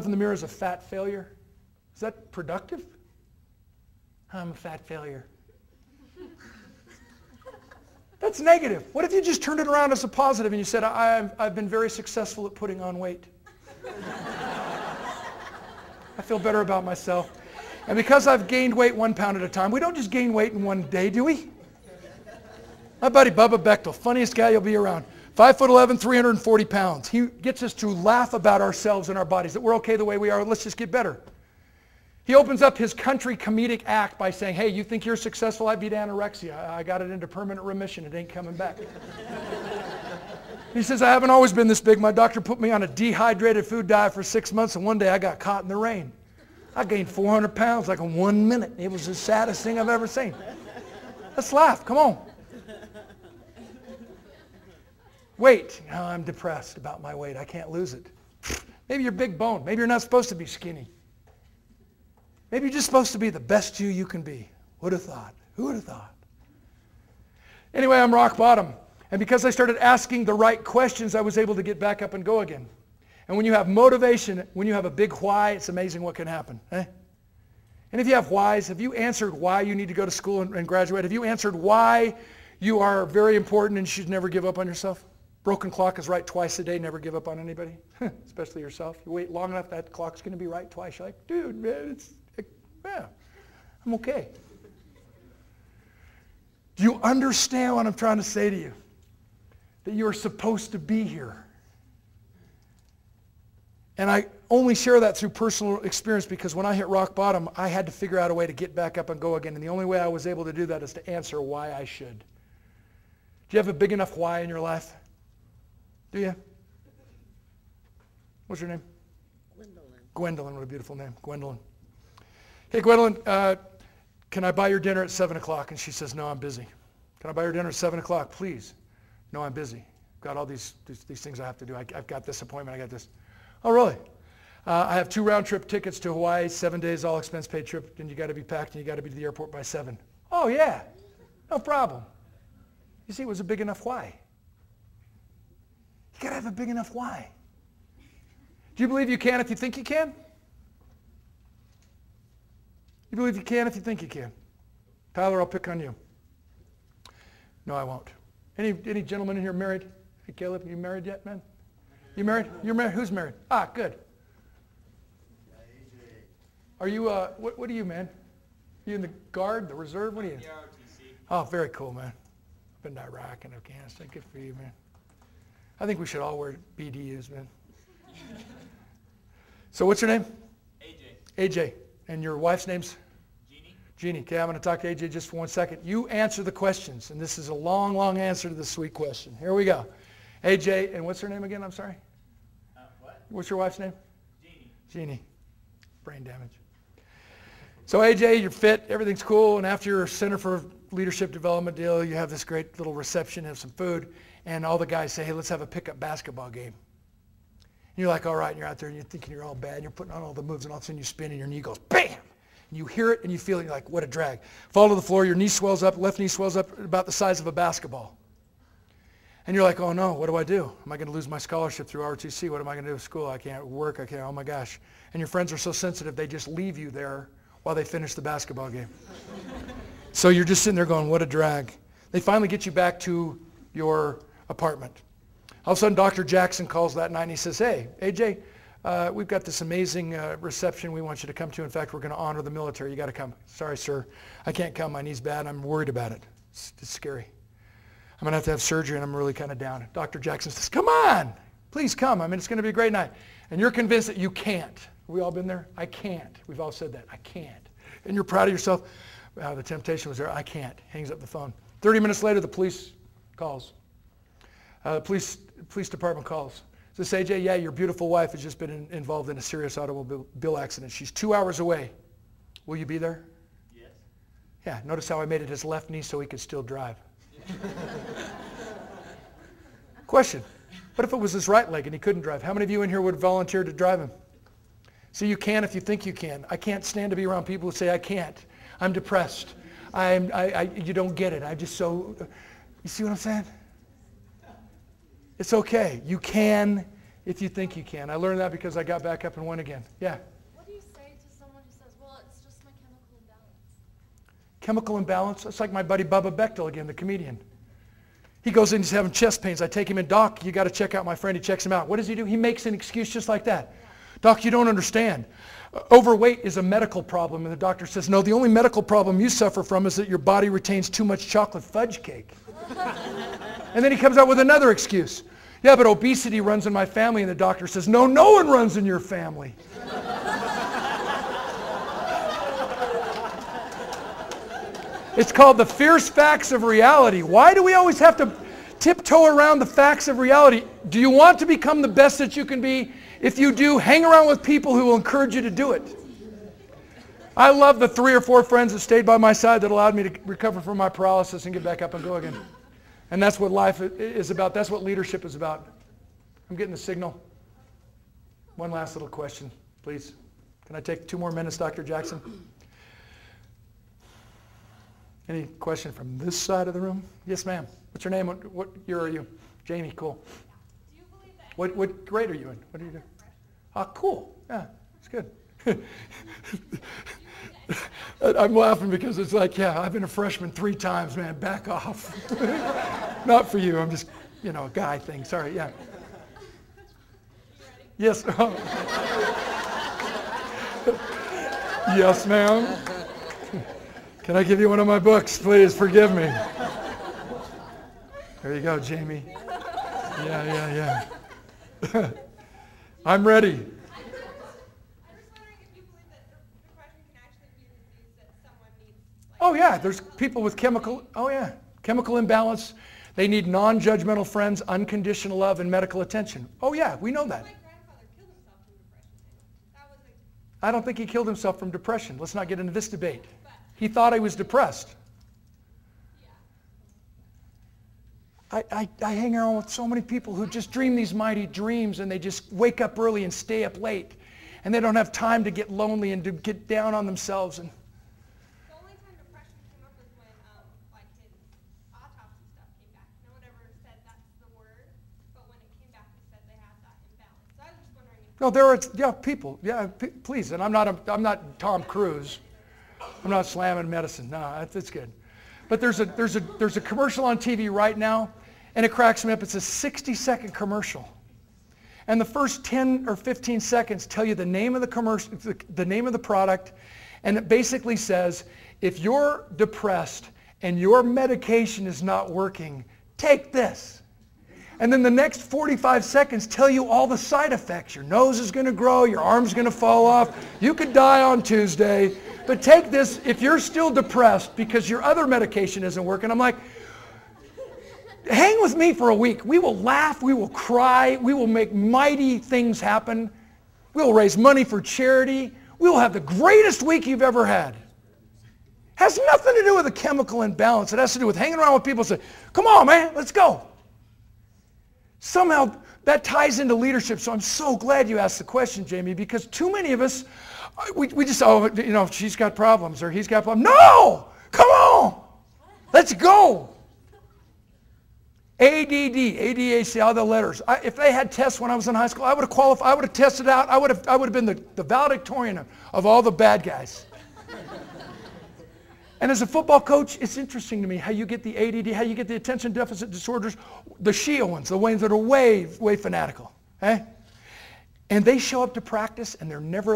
in the mirror as a fat failure? Is that productive? I'm a fat failure. That's negative. What if you just turned it around as a positive and you said, I've been very successful at putting on weight. I feel better about myself. And because I've gained weight 1 pound at a time, we don't just gain weight in one day, do we? My buddy Bubba Bechtel, funniest guy you'll be around. 5'11", 340 pounds. He gets us to laugh about ourselves and our bodies, that we're okay the way we are, let's just get better. He opens up his country comedic act by saying, hey, you think you're successful? I beat anorexia. I got it into permanent remission. It ain't coming back. He says, I haven't always been this big. My doctor put me on a dehydrated food diet for 6 months, and one day I got caught in the rain. I gained 400 pounds like in 1 minute. It was the saddest thing I've ever seen. Let's laugh. Come on. Weight. No, I'm depressed about my weight. I can't lose it. Maybe you're big boned. Maybe you're not supposed to be skinny. Maybe you're just supposed to be the best you can be. Would have thought? Who would have thought? Anyway, I'm rock bottom. And because I started asking the right questions, I was able to get back up and go again. And when you have motivation, when you have a big why, it's amazing what can happen. Eh? And if you have whys, have you answered why you need to go to school and graduate? Have you answered why you are very important and you should never give up on yourself? Broken clock is right twice a day. Never give up on anybody, especially yourself. You wait long enough, that clock's going to be right twice. You're like, dude, man, yeah, I'm okay. Do you understand what I'm trying to say to you? That you are supposed to be here. And I only share that through personal experience because when I hit rock bottom, I had to figure out a way to get back up and go again. And the only way I was able to do that is to answer why I should. Do you have a big enough why in your life? Do you? What's your name? Gwendolyn. Gwendolyn, what a beautiful name. Gwendolyn. Hey, Gwendolyn, can I buy your dinner at 7 o'clock? And she says, no, I'm busy. Can I buy your dinner at 7 o'clock? Please. No, I'm busy. I've got all these things I have to do. I've got this appointment. I got this. Oh, really? I have 2 round-trip tickets to Hawaii, 7 days, all-expense-paid trip, and you got to be packed, and you got to be to the airport by 7. Oh, yeah. No problem. You see, it was a big enough why. You got to have a big enough why. Do you believe you can if you think you can? You believe you can if you think you can? Tyler, I'll pick on you. No, I won't. Any gentlemen in here married? Hey, Caleb, you married yet, man? You married? You're married? Who's married? Ah, good. Are you, what are you, man? You in the Guard, the Reserve? What are you? Oh, very cool, man. I've been to Iraq and Afghanistan. Good for you, man. I think we should all wear BDUs, man. So what's your name? AJ. AJ. And your wife's name's? Jeannie. Jeannie. Okay, I'm going to talk to AJ just for 1 second. You answer the questions, and this is a long, long answer to the sweet question. Here we go. AJ, and what's her name again? I'm sorry? What? What's your wife's name? Jeannie. Jeannie. Brain damage. So AJ, you're fit, everything's cool, and after your Center for Leadership Development deal, you have this great little reception, have some food, and all the guys say, hey, let's have a pickup basketball game. And you're like, all right, and you're out there, and you're thinking you're all bad, and you're putting on all the moves, and all of a sudden you spin, and your knee goes, bam! And you hear it, and you feel it, and you're like, what a drag. Fall to the floor, your knee swells up, left knee swells up about the size of a basketball. And you're like, oh no, what do I do? Am I going to lose my scholarship through ROTC? What am I going to do with school? I can't work, I can't, oh my gosh. And your friends are so sensitive, they just leave you there while they finish the basketball game. So you're just sitting there going, what a drag. They finally get you back to your apartment. All of a sudden, Dr. Jackson calls that night and he says, hey, AJ, we've got this amazing reception we want you to come to. In fact, we're going to honor the military. You got to come. Sorry, sir. I can't come. My knee's bad. I'm worried about it. It's scary. I'm going to have surgery and I'm really kind of down. Dr. Jackson says, come on. Please come. I mean, it's going to be a great night. And you're convinced that you can't. Have we all been there? I can't. We've all said that. I can't. And you're proud of yourself. Wow, the temptation was there. I can't. Hangs up the phone. 30 minutes later, the police calls. Police department calls. Says, AJ, yeah, your beautiful wife has just been involved in a serious automobile accident. She's 2 hours away. Will you be there? Yes. Yeah, notice how I made it his left knee so he could still drive. Question. What if it was his right leg and he couldn't drive? How many of you in here would volunteer to drive him? See, you can if you think you can. I can't stand to be around people who say, I can't. I'm depressed. You don't get it. I'm just so, you see what I'm saying? It's okay. You can if you think you can. I learned that because I got back up and went again. Yeah. What do you say to someone who says, well, it's just my chemical imbalance? Chemical imbalance? It's like my buddy Bubba Bechtel again, the comedian. He goes in, he's having chest pains. I take him in, Doc, you got to check out my friend. He checks him out. What does he do? He makes an excuse just like that. Doc, you don't understand. Overweight is a medical problem. And the doctor says, no, the only medical problem you suffer from is that your body retains too much chocolate fudge cake. And then he comes out with another excuse. Yeah, but obesity runs in my family. And the doctor says, no, no one runs in your family. It's called the fierce facts of reality. Why do we always have to tiptoe around the facts of reality? Do you want to become the best that you can be? If you do, hang around with people who will encourage you to do it. I love the 3 or 4 friends that stayed by my side that allowed me to recover from my paralysis and get back up and go again. And that's what life is about. That's what leadership is about. I'm getting the signal. One last little question, please. Can I take 2 more minutes, Dr. Jackson? Any question from this side of the room? Yes, ma'am. What's your name? What year are you? Jamie, cool. Do you believe that What grade are you in? What do you do? Ah, cool. Yeah, it's good. I'm laughing because it's like, yeah, I've been a freshman 3 times, man. Back off. Not for you. I'm just, a guy thing. Sorry, yeah. Yes. Yes, ma'am. Can I give you one of my books? Please forgive me. There you go, Jamie. Yeah. I'm ready. I'm just wondering if you believe that depression can actually be a disease that someone needs. Oh yeah, there's people with chemical imbalance. They need non-judgmental friends, unconditional love, and medical attention. Oh yeah, we know that. My grandfather killed himself from depression. That was I don't think he killed himself from depression. Let's not get into this debate. He thought he was depressed. I hang around with so many people who just dream these mighty dreams and they just wake up early and stay up late. And they don't have time to get lonely and to get down on themselves. And the only time depression came up was when his autopsy stuff came back. No one ever said that's the word, but when it came back, they said they had that imbalance. So I was just wondering if no, there are people. Yeah, please. And I'm not Tom Cruise. I'm not slamming medicine. No, it's good. But there's a commercial on TV right now, and it cracks me up. It's a 60-second commercial. And the first 10 or 15 seconds tell you the name of the commercial, the name of the product, and it basically says, if you're depressed and your medication is not working, take this. And then the next 45 seconds tell you all the side effects. Your nose is going to grow, your arm's going to fall off, you could die on Tuesday. But take this if you're still depressed because your other medication isn't working. I'm like, hang with me for a week. We will laugh, we will cry, we will make mighty things happen. We will raise money for charity. We will have the greatest week you've ever had. Has nothing to do with a chemical imbalance. It has to do with hanging around with people and say, come on, man, let's go. Somehow that ties into leadership. So I'm so glad you asked the question, Jamie, because too many of us, we just, she's got problems or he's got problems. No! Come on! Let's go! ADD, ADHD, all the letters. If they had tests when I was in high school, I would have qualified, I would have tested out, I would have been the valedictorian of all the bad guys. And as a football coach, it's interesting to me how you get the ADD, how you get the attention deficit disorders, the Shia ones, the ones that are way fanatical. And they show up to practice and they're never